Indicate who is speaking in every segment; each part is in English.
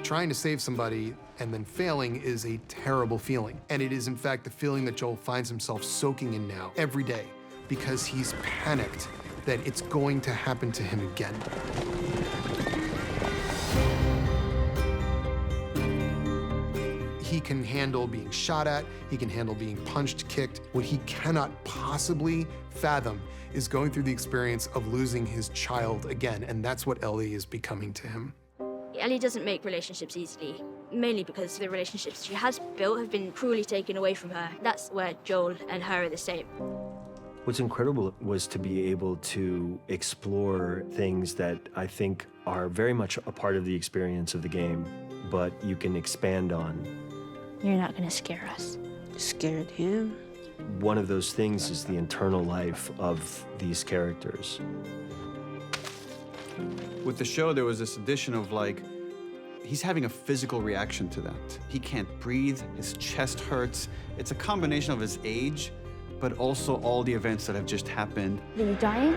Speaker 1: Trying to save somebody and then failing is a terrible feeling. And it is, in fact, the feeling that Joel finds himself soaking in now, every day, because he's panicked that it's going to happen to him again. He can handle being shot at, he can handle being punched, kicked. What he cannot possibly fathom is going through the experience of losing his child again, and that's what Ellie is becoming to him.
Speaker 2: Ellie doesn't make relationships easily, mainly because the relationships she has built have been cruelly taken away from her. That's where Joel and her are the same.
Speaker 3: What's incredible was to be able to explore things that I think are very much a part of the experience of the game, but you can expand on.
Speaker 2: You're not gonna scare us.
Speaker 4: Scared him?
Speaker 3: One of those things is the internal life of these characters.
Speaker 5: With the show, there was this addition of like, he's having a physical reaction to that. He can't breathe, his chest hurts. It's a combination of his age, but also all the events that have just happened.
Speaker 2: Are you dying?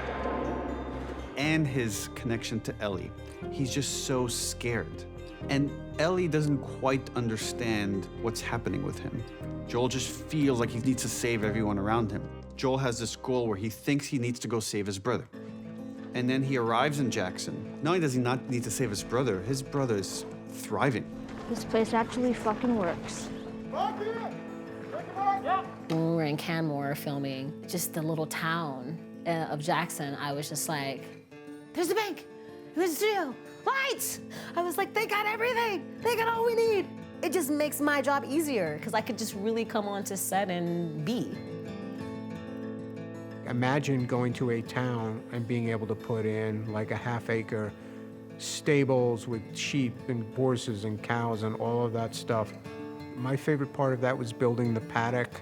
Speaker 5: And his connection to Ellie. He's just so scared. And Ellie doesn't quite understand what's happening with him. Joel just feels like he needs to save everyone around him. Joel has this goal where he thinks he needs to go save his brother. And then he arrives in Jackson. Not only does he not need to save his brother is thriving.
Speaker 2: This place actually fucking works.
Speaker 6: When we were in Canmore filming, just the little town of Jackson, I was just like, there's the bank, there's the studio, lights. I was like, they got everything. They got all we need. It just makes my job easier because I could just really come onto set and be.
Speaker 7: Imagine going to a town and being able to put in like a half-acre stables with sheep and horses and cows and all of that stuff. My favorite part of that was building the paddock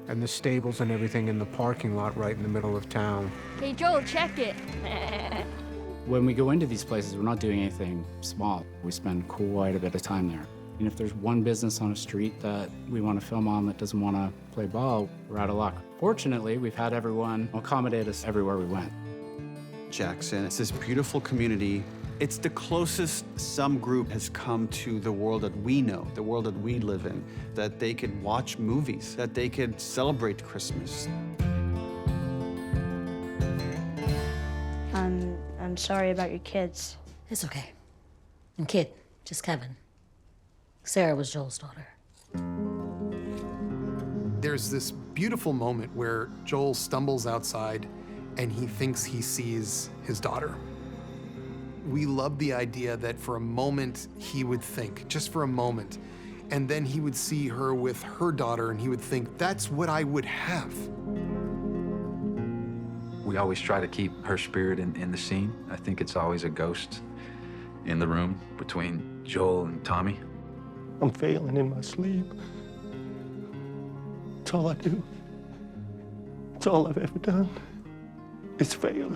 Speaker 7: and the stables and everything in the parking lot right in the middle of town.
Speaker 2: Hey, Joel, check it.
Speaker 8: When we go into these places, we're not doing anything small. We spend quite a bit of time there. And if there's one business on a street that we want to film on that doesn't want to play ball, we're out of luck. Fortunately, we've had everyone accommodate us everywhere we went.
Speaker 5: Jackson, it's this beautiful community. It's the closest some group has come to the world that we know, the world that we live in, that they could watch movies, that they could celebrate Christmas.
Speaker 2: I'm sorry about your kids.
Speaker 6: It's okay. And kid, just Kevin. Sarah was Joel's daughter.
Speaker 1: There's this beautiful moment where Joel stumbles outside and he thinks he sees his daughter. We love the idea that for a moment he would think, just for a moment, and then he would see her with her daughter and he would think, that's what I would have.
Speaker 9: We always try to keep her spirit in the scene. I think it's always a ghost in the room between Joel and Tommy.
Speaker 10: I'm failing in my sleep. It's all I do. It's all I've ever done. It's fail.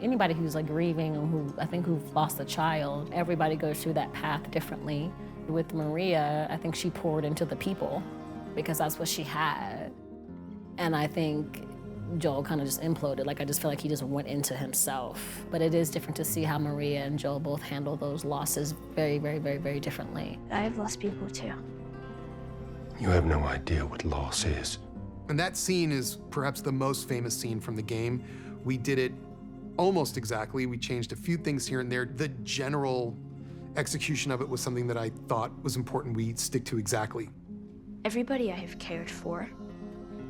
Speaker 6: Anybody who's like grieving or who've lost a child, everybody goes through that path differently. With Maria, I think she poured into the people because that's what she had. And I think Joel kind of just imploded. Like, I just feel like he just went into himself. But it is different to see how Maria and Joel both handle those losses very, very, very, very differently.
Speaker 2: I've lost people too.
Speaker 10: You have no idea what loss is.
Speaker 1: And that scene is perhaps the most famous scene from the game. We did it almost exactly. We changed a few things here and there. The general execution of it was something that I thought was important we stick to exactly.
Speaker 2: Everybody I have cared for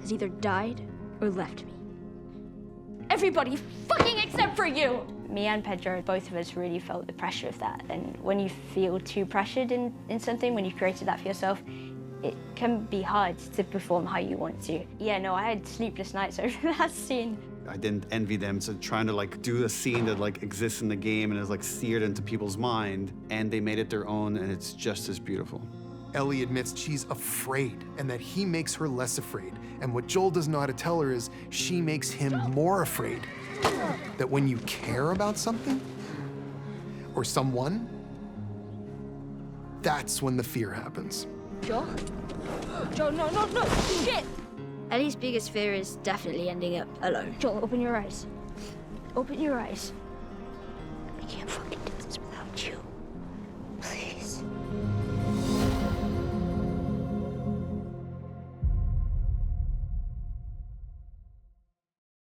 Speaker 2: has either died or left me. Everybody fucking except for you! Me and Pedro, both of us really felt the pressure of that. And when you feel too pressured in something, when you've created that for yourself, it can be hard to perform how you want to. Yeah, no, I had sleepless nights over that scene.
Speaker 5: I didn't envy them, so trying to like do a scene that like exists in the game and is like seared into people's mind, and they made it their own, and it's just as beautiful.
Speaker 1: Ellie admits she's afraid and that he makes her less afraid. And what Joel doesn't know how to tell her is she makes him more afraid. That when you care about something or someone, that's when the fear happens.
Speaker 2: Joel? Joel, no, shit! Ellie's biggest fear is definitely ending up alone. Joel, open your eyes. Open your eyes. I can't fucking do this without you. Please. this.